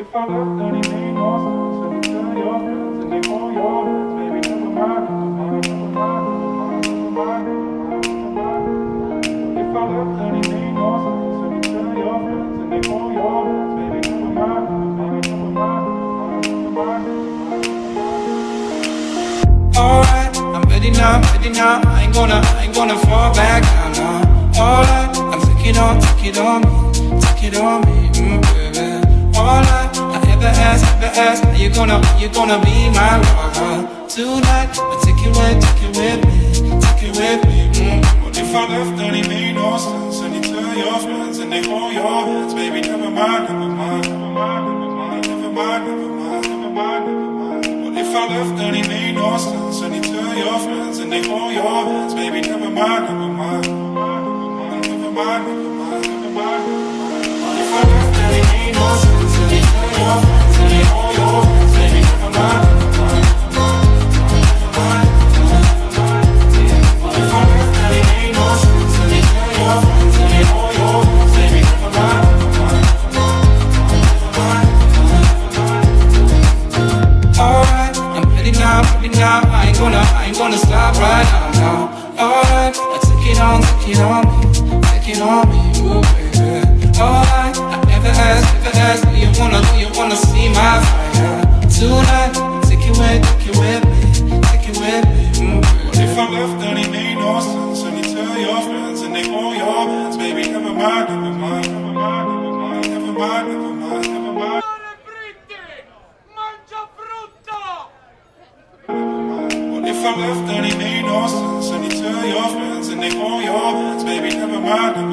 if I left, then it made no sense. And you tell your friends and they call your friends, baby, never mind, never mind, never mind, never mind, never mind. If I left, then it made no sense. And you tell your friends and they call your friends, baby, never mind, never mind, never mind, never mind, never mind. Alright, I'm ready now, ready now. I ain't gonna fall back down now. Alright, I'm take it on me, baby. Alright, I ever ask, are you gonna be my lover? Tonight, I'll take it with me. What if I left, then it made no sense? And you tell your friends and they hold your hands, baby, never mind, never mind, never mind, never mind, never mind, never mind, never mind, never mind. What if I left, then it made no sense? And you tell your friends and they hold your hands, baby, never mind, never mind, never mind, never mind, never mind, never mind. What if I left, then it made no sense? And you tell your friends and they hold your hands, baby, never mind, never mind, never mind, never mind. What if I left, then it made no sense? And you tell your friends and they hold your hands, baby, never mind, never mind, never mind, never mind. Alright, I'm ready now. I ain't gonna stop right now. Alright, I take it on me, ooh baby. Alright, I never asked, do you wanna see my fire? Tonight, take it with me, What if I left, then it made no sense? And you tell your friends and they hold your hands, baby, never mind, never mind, never mind, never mind, never mind, never mind, never mind. What if I left, then it made no sense? And you tell your friends and they hold your hands, baby, never mind, never